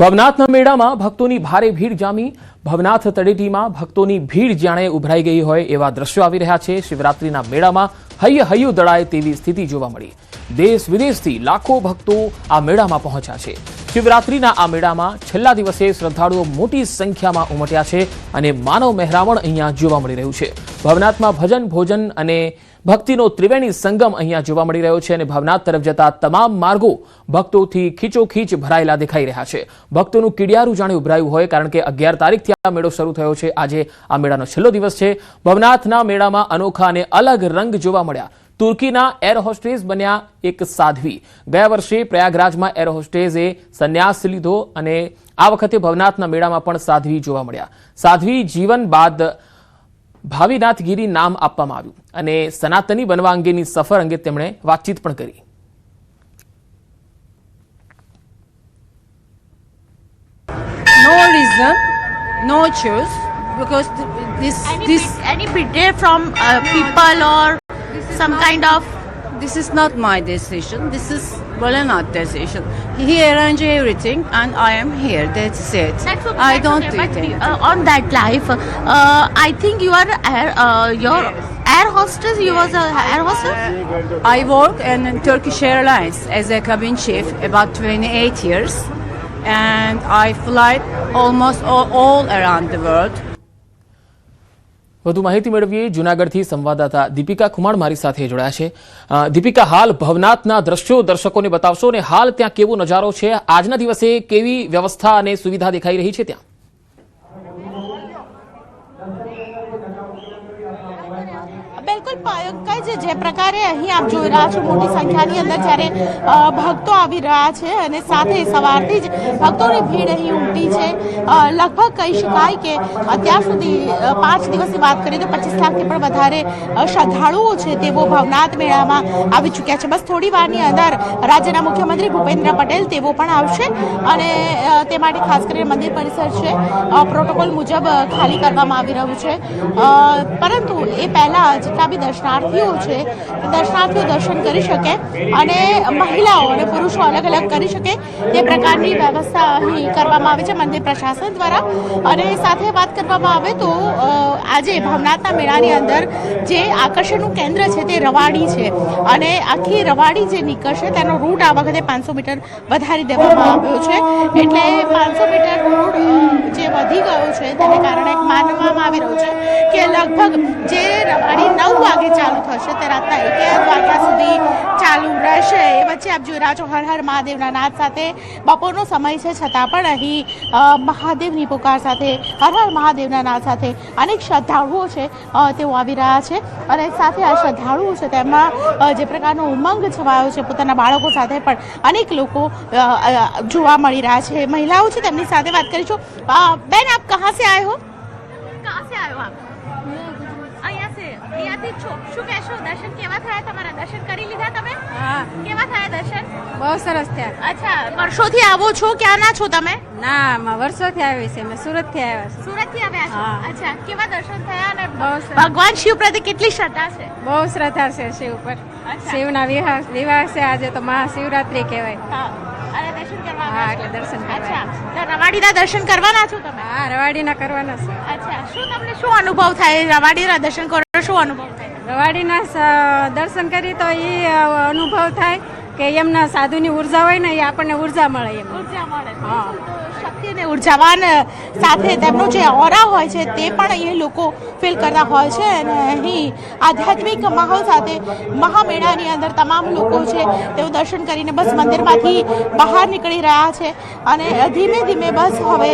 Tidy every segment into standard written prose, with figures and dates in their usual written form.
ભવનાથના મેળામાં ભક્તોની ભારે ભીડ જામી ભવનાથ તળેટીમાં ભક્તોની ભીડ જાણે ઉભરાઈ ગઈ હોય એવા દ્રશ્યો આવી રહ્યા છે। શિવરાત્રીના મેળામાં હૈયું દળાય તેવી સ્થિતિ જોવા મળી। દેશ વિદેશથી લાખો ભક્તો આ મેળામાં પહોંચ્યા છે। શિવરાત્રીના આ મેળામાં છેલ્લા દિવસે શ્રદ્ધાળુઓ મોટી સંખ્યામાં ઉમટ્યા છે અને માનવ મહેરામણ અહીંયા જોવા મળી રહ્યું છે। ભવનાથમાં ભજન ભોજન અને ભક્તિનો ત્રિવેણી સંગમ અહીંયા જોવા મળી રહ્યો છે અને ભવનાથ તરફ જતા તમામ માર્ગો ભક્તોથી ખીચોખીચ ભરાયેલા દેખાઈ રહ્યા છે। ભક્તોનું કીડિયારું જાણે ઉભરાયું હોય, કારણ કે 11 તારીખથી આ મેળો શરૂ થયો છે। આજે આ મેળાનો છેલ્લો દિવસ છે। ભવનાથના મેળામાં અનોખા અને અલગ રંગ જોવા મળ્યા। તુર્કીના એર હોસ્ટેસ બન્યા એક સાધ્વી। ગયા વર્ષે પ્રયાગરાજમાં એર હોસ્ટેસે સંન્યાસ લીધો અને આ વખતે ભવનાથના મેળામાં પણ સાધ્વી જોવા મળ્યા। સાધ્વી જીવન બાદ ભાવિનાથ ગીરી નામ આપવામાં આવ્યું અને સનાતની બનવા અંગેની સફર અંગે તેમણે વાતચીત પણ કરી। No reason, no choice, because any pity from people or some kind of. this is not my decision. This is Bholenath's decision. He arranged everything, and I am here. That's it. That's okay, I don't okay, do but anything. on that life, I think you are your air hostess. You was a air hostess. I work in Turkish Airlines as a cabin chief about 28 years, and I fly almost all around the world. વધુ માહિતી મેળવીએ જૂનાગઢથી સંવાદદાતા દીપિકા કુમાર મારી સાથે જોડાયા છે। દીપિકા, હાલ ભવનાથના દ્રશ્યો દર્શકોને બતાવશો અને હાલ ત્યાં કેવો નજારો છે? આજના દિવસે કેવી વ્યવસ્થા અને સુવિધા દેખાઈ રહી છે ત્યાં? બિલકુલ પંકજ, જે પ્રકારે અહીં આપ જોઈ રહ્યા છો મોટી સંખ્યાની અંદર જ્યારે ભક્તો આવી રહ્યા છે અને સાથે સવારથી જ ભક્તોની ભીડ અહીં ઉમટી છે। લગભગ કહી શકાય કે અત્યાર સુધી 5 દિવસની વાત કરીએ તો 25 લાખથી પણ વધારે શ્રદ્ધાળુઓ છે તેઓ ભવનાથ મેળામાં આવી ચૂક્યા છે। બસ થોડી વારની અંદર રાજ્યના મુખ્યમંત્રી ભૂપેન્દ્ર પટેલ તેઓ પણ આવશે અને તે માટે ખાસ કરીને મંદિર પરિસર છે પ્રોટોકોલ મુજબ ખાલી કરવામાં આવી રહ્યું છે, પરંતુ એ પહેલા જેટલા બી દર્શનાર્થીઓ છે દર્શનાર્થીઓ દર્શન કરી શકે અને મહિલાઓ અને પુરુષો અલગ અલગ કરી શકે તે પ્રકારની વ્યવસ્થા અહીં કરવામાં આવી છે મંદિર પ્રશાસન દ્વારા। અને સાથે વાત કરવામાં આવે તો આજે ભવનાથના મેળાની અંદર જે આકર્ષણનું કેન્દ્ર છે તે રવાડી છે અને આખી રવાડી જે નીકળશે તેનો રૂટ આ વખતે 500 મીટર વધારી દેવામાં આવ્યો છે, એટલે 500 મીટર રૂટ જે વધી ગયો છે તેને કારણે માનવામાં આવી રહ્યું છે કે લગભગ જે રવાડી 9 વાગે ચાલુ થશે તે રાતના 11 વાગ્યા સુધી ચાલુ રહેશે। એ વચ્ચે આપ જોઈ રહ્યા છો હર હર મહાદેવના નાદ સાથે બપોરનો સમય છે છતાં પણ અહીં મહાદેવની પુકાર સાથે હર હર મહાદેવના નાદ સાથે અનેક શ્રદ્ધાળુઓ છે તેઓ આવી રહ્યા છે અને સાથે આ શ્રદ્ધાળુઓ છે તેમાં જે પ્રકારનો ઉમંગ છવાયો છે પોતાના બાળકો સાથે પણ અનેક લોકો જોવા મળી રહ્યા છે। મહિલાઓ છે તેમની સાથે વાત કરીશું। બેન, આપ કહા સે આए हो? कहाँ से आए हो आप? અહીંયાથી છો। શું કહેશો? દર્શન કેવા થયા તમારા? દર્શન કરી લીધા તમે? હા, કેવા થયા દર્શન? બહુ સરસ થયા। અચ્છા, વર્ષોથી આવો છો? ક્યાંના છો તમે? ના, વર્ષોથી આવી છે, મેં સુરતથી આવ્યા છે। સુરતથી આવ્યા છો? હા। અચ્છા, કેવા દર્શન થયા અને બહુ સરસ। ભગવાન શિવ પ્રત્યે કેટલી શ્રદ્ધા છે? બહુ શ્રદ્ધા છે શિવ પર। અચ્છા। શિવના વિવાહ છે આજે, તો મહાશિવરાત્રી કહેવાય। હા, અને દર્શન કરવા હા, આવ્યા છો? એટલે દર્શન કરવા અચ્છા, આવ્યા તો રવાડીના દર્શન કરવાના છો તમે? હા, રવાડીના કરવાના છે। અચ્છા, શું તમને શું અનુભવ થાય? રવાડીના દર્શન કરો શું અનુભવ થાય? રવાડીના દર્શન કરી તો એ અનુભવ થાય કે એમના સાધુની ઉર્જા હોય ને એ આપણને ઉર્જા મળે એમ। ઉર્જા મળે। હા, શક્તિ અને ઉર્જાવાન સાથે તેમનો જે ઓરા હોય છે તે પણ અહીં લોકો ફીલ કરતા હોય છે અને અહીં આધ્યાત્મિક માહોલ સાથે મહામેળાની અંદર તમામ લોકો છે તેઓ દર્શન કરીને બસ મંદિરમાંથી બહાર નીકળી રહ્યા છે અને ધીમે ધીમે બસ હવે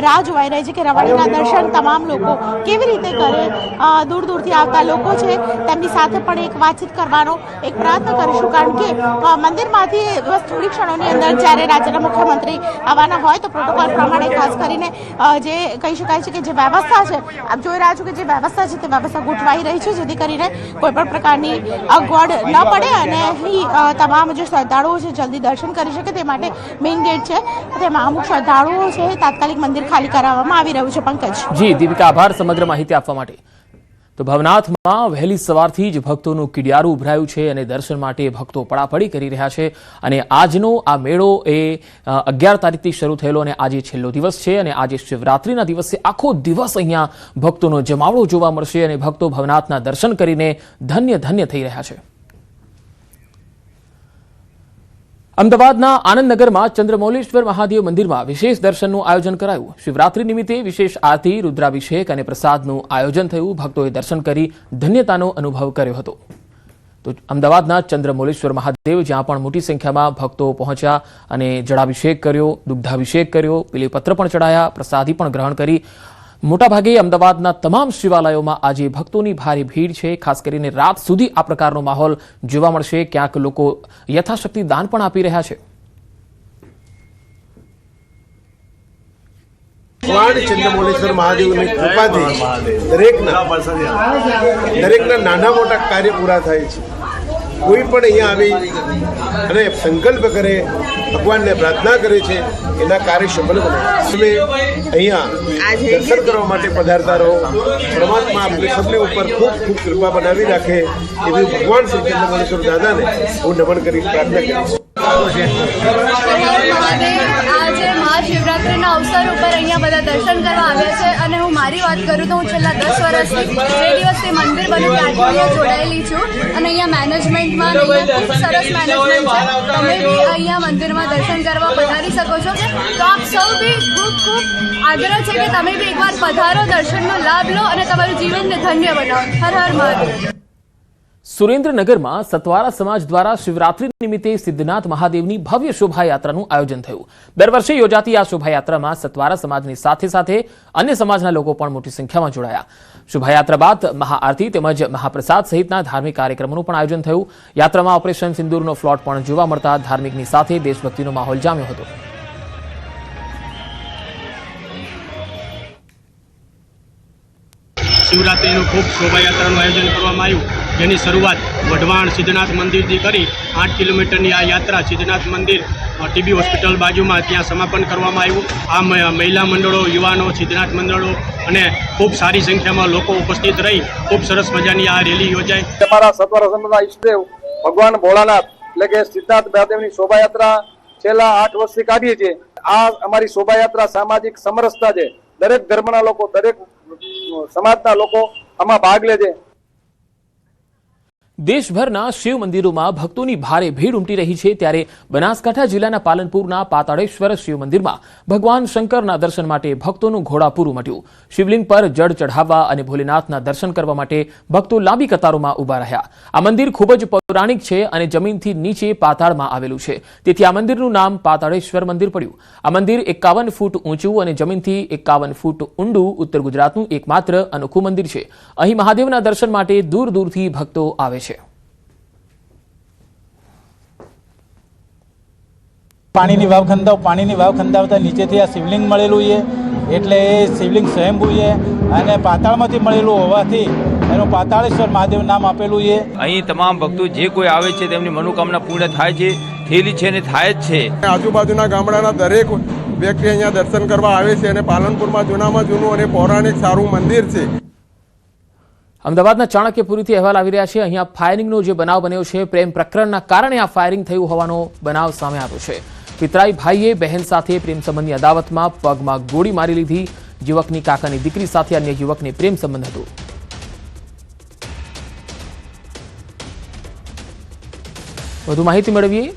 રાહ જોવાઈ રહી છે કે રવાડીના દર્શન તમામ લોકો કેવી રીતે કરે। દૂર દૂરથી આવતા લોકો છે તેમની સાથે પણ એક વાતચીત કરવાનો એક પ્રયત્ન કરીશું, કારણ કે મંદિરમાંથી બસ થોડી ક્ષણોની અંદર જ્યારે રાજ્યના મુખ્યમંત્રી આવવાના હોય તો પ્રોટોકોલ પ્રમાણે ખાસ કરીને જે કહી શકાય છે કે જે વ્યવસ્થા છે આપ જોઈ રહ્યા છો કે જે વ્યવસ્થા છે તે વ્યવસ્થા ગોઠવાઈ રહી છે જેથી કરીને કોઈ પણ પ્રકારની અગવડ ન પડે અને અહીં તમામ જે શ્રદ્ધાળુઓ છે જલ્દી દર્શન કરી શકે તે માટે મેઇન ગેટ છે તેમાં અમુક શ્રદ્ધાળુઓ છે તાત્કાલિક મંદિર ખાલી કરાવવામાં આવી રહ્યું છે। પંકજ। જી દીપિકા, આભાર સમગ્ર માહિતી આપવા માટે। તો ભવનાથમાં વહેલી સવારથી જ ભક્તોનું કિડિયારું ઉભરાયું છે અને દર્શન માટે ભક્તો પડાપડી કરી રહ્યા છે અને આજનો આ મેળો એ 11 તારીખથી શરૂ થયેલો અને આજે છેલ્લો દિવસ છે અને આજે શિવરાત્રીના દિવસે આખો દિવસ અહીંયા ભક્તોનો જમાવડો જોવા મળશે અને ભક્તો ભવનાથના દર્શન કરીને ધન્ય ધન્ય થઈ રહ્યા છે। અમદાવાદના આનંદનગરમાં ચંદ્રમૌલેશ્વર મહાદેવ મંદિરમાં વિશેષ દર્શનનું આયોજન કરાયું। શિવરાત્રી નિમિત્તે વિશેષ આરતી, રુદ્રાભિષેક અને પ્રસાદનું આયોજન થયું। ભક્તોએ દર્શન કરી ધન્યતાનો અનુભવ કર્યો હતો। તો અમદાવાદના ચંદ્રમૌલેશ્વર મહાદેવ જ્યાં પણ મોટી સંખ્યામાં ભક્તો પહોંચ્યા અને જળાભિષેક કર્યો, દુગ્ધાભિષેક કર્યો, પીલીપત્ર પણ ચડાયા, પ્રસાદી પણ ગ્રહણ કરી। મોટાભાગે અમદાવાદના તમામ શિવાલયોમાં આજે ભક્તોની ભારે ભીડ છે। ખાસ કરીને રાત સુધી આ પ્રકારનો માહોલ જોવા મળશે। ક્યાંક લોકો યથાશક્તિ દાન પણ આપી રહ્યા છે। ભગવાન ચંદ્રમૌલેશ્વર મહાદેવની કૃપાથી દરેકના નાના મોટા કાર્ય પૂરા થાય છે। કોઈ પણ અહીંયા આવી અને સંકલ્પ કરે, ભગવાનને પ્રાર્થના કરે છે, એના કાર્ય સફળ બને। તમે અહીંયા દર્શન કરવા માટે પધારતા રહો। પરમાત્મા આપણે સૌની ઉપર ખૂબ ખૂબ કૃપા બનાવી રાખે એવી ભગવાન શ્રી ચંદ્રમૌલેશ્વર દાદાને હું નમન કરી પ્રાર્થના કરીશ। આજે મહાશિવરાત્રીના અવસર ઉપર અહીંયા બધા દર્શન કરવા આવ્યા છે અને હું મારી વાત કરું તો હું છેલ્લા 10 વર્ષથી જે દિવસથી મંદિર બન્યું ત્યારથી અહીંયા જોડાયેલી છું અને અહીંયા મેનેજમેન્ટમાં અહીંયા ખૂબ સરસ મેનેજમેન્ટ છે। તમે બી અહીંયા મંદિરમાં દર્શન કરવા પધારી શકો છો તો આપ સૌ બી ખૂબ ખૂબ આગ્રહ છે કે તમે બી એકવાર પધારો, દર્શનનો લાભ લો અને તમારું જીવનને ધન્ય બનાવો। હર હર મહાદેવ। સુરેન્દ્રનગરમાં સતવારા સમાજ દ્વારા શિવરાત્રી નિમિત્તે સિદ્ધનાથ મહાદેવની ભવ્ય શોભાયાત્રાનું આયોજન થયું। દર વર્ષે યોજાતી આ શોભાયાત્રામાં સતવારા સમાજની સાથે સાથે અન્ય સમાજના લોકો પણ મોટી સંખ્યામાં જોડાયા। શોભાયાત્રા બાદ મહાઆરતી તેમજ મહાપ્રસાદ સહિતના ધાર્મિક કાર્યક્રમોનું પણ આયોજન થયું। યાત્રામાં ઓપરેશન સિંદૂરનો ફ્લોટ પણ જોવા મળતા ધાર્મિકની સાથે દેશભક્તિનો માહોલ જામ્યો હતો। શિવરાત્રિનું ખૂબ શોભાયાત્રાનું આયોજન કરવામાં આવ્યું, જેની શરૂઆત વઢવાણ સિદ્ધનાથ મંદિરથી કરી 8 કિલોમીટરની આ યાત્રા સિદ્ધનાથ મંદિર ટીબી હોસ્પિટલ બાજુમાં ત્યાં સમાપન કરવામાં આવ્યું। આ મહિલા મંડળો, યુવાનો, સિદ્ધનાથ મંડળો અને ખૂબ સારી સંખ્યામાં લોકો ઉપસ્થિત રહી ખૂબ સરસ મજાની આ રેલી યોજાઈ। અમારા સતવારા સમાજના ઈષ્ટદેવ ભગવાન ભોળાનાથ એટલે કે સિદ્ધાર્થ મહાદેવની શોભાયાત્રા છેલ્લા 8 વર્ષથી કાઢીએ છીએ। આ અમારી શોભાયાત્રા સામાજિક સમરસતા છે। દરેક ધર્મના લોકો, દરેક સમાજના લોકો આમાં ભાગ લે છે। દેશભરના શિવ મંદિરોમાં ભક્તોની ભારે ભીડ ઉમટી રહી છે ત્યારે બનાસકાંઠા જિલ્લાના પાલનપુરના પાતાળેશ્વર શિવ મંદિરમાં ભગવાન શંકરના દર્શન માટે ભક્તોનું ઘોડાપૂર ઉમટ્યું। શિવલિંગ પર જળ ચઢાવવા અને ભોલેનાથના દર્શન કરવા માટે ભક્તો લાંબી કતારોમાં ઊભા રહ્યા। આ મંદિર ખૂબ જ પૌરાણિક છે અને જમીનથી નીચે પાતાળમાં આવેલું છે, તેથી આ મંદિરનું નામ પાતાળેશ્વર મંદિર પડ્યું। આ મંદિર 51 ફૂટ ઊંચું અને જમીનથી 51 ફૂટ ઊંડું ઉત્તર ગુજરાતનું એકમાત્ર અનોખું મંદિર છે। અહીં મહાદેવના દર્શન માટે દૂર દૂરથી ભક્તો આવે છે। પાણીની વાવ ખંડાવતા નીચેથી આ શિવલિંગ મળેલું છે, એટલે એ શિવલિંગ સ્વયંભૂ છે અને પાતાળમાંથી મળેલું હોવાથી એનું પાતાળેશ્વર મહાદેવ નામ આપેલું છે। અહીં તમામ ભક્તો જે કોઈ આવે છે તેમની મનોકામના પૂર્ણ થાય છે, થયેલી છે અને થાય જ છે। આજુબાજુના ગામડાના દરેક વ્યક્તિ અહીંયા દર્શન કરવા આવે છે અને પાલનપુરમાં જૂનામાં જૂનું અને પૌરાણિક સારું મંદિર છે। અમદાવાદના ચાણક્યપુરીથી અહેવાલ આવી રહ્યા છે। અહીંયા ફાયરિંગનો જે બનાવ બન્યો છે, પ્રેમ પ્રકરણના કારણે આ ફાયરિંગ થયું હોવાનો બનાવ સામે આવ્યો છે। પિતરાઈ ભાઈએ બહેન સાથે પ્રેમ સંબંધની અદાવતમાં પગમાં ગોળી મારી લીધી। યુવકની કાકાની દીકરી સાથે અન્ય યુવકને પ્રેમ સંબંધ હતો। વધુ માહિતી મેળવીએ,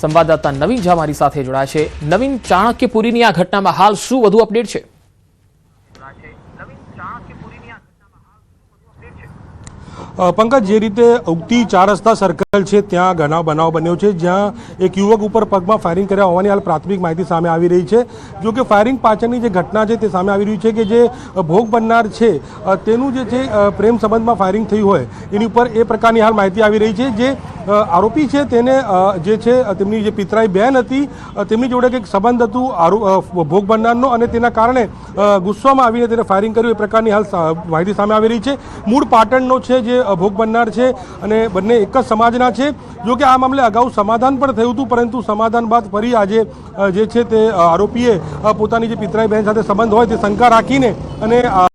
સંવાદદાતા નવીન ઝા મારી સાથે જોડાયા છે। નવીન, ચાણક્યપુરીની આ ઘટનામાં હાલ શું વધુ અપડેટ છે? પંકજ, જે રીતે ઉગતી 4 રસ્તા સર્કલ છે ત્યાં બનાવ બન્યો છે, જ્યાં એક યુવક ઉપર પગમાં ફાયરિંગ કર્યા હોવાની હાલ પ્રાથમિક માહિતી સામે આવી રહી છે। જો કે ફાયરિંગ પાછળની જે ઘટના છે તે સામે આવી રહ્યું છે કે જે ભોગ બનનાર છે તેનું જે છે પ્રેમ સંબંધમાં ફાયરિંગ થયું હોય એની ઉપર એ પ્રકારની હાલ માહિતી આવી રહી છે। જે આરોપી છે તેને જે છે તેમની જે પિતરાઈ બહેન હતી તેમની જોડે કંઈક સંબંધ હતું ભોગ બનનારનો અને તેના કારણે ગુસ્સામાં આવીને તેને ફાયરિંગ કર્યું એ પ્રકારની હાલ માહિતી સામે આવી રહી છે। મૂળ પાટણનો છે જે ભોગ બનનાર છે અને બંને એક જ સમાજના છે। જો કે આ મામલે અગાઉ સમાધાન પણ થયું હતું, પરંતુ સમાધાન બાદ ફરી આજે જે છે તે આરોપીએ પોતાની જે પિતરાઈ બહેન સાથે સંબંધ હોય તે શંકા રાખીને અને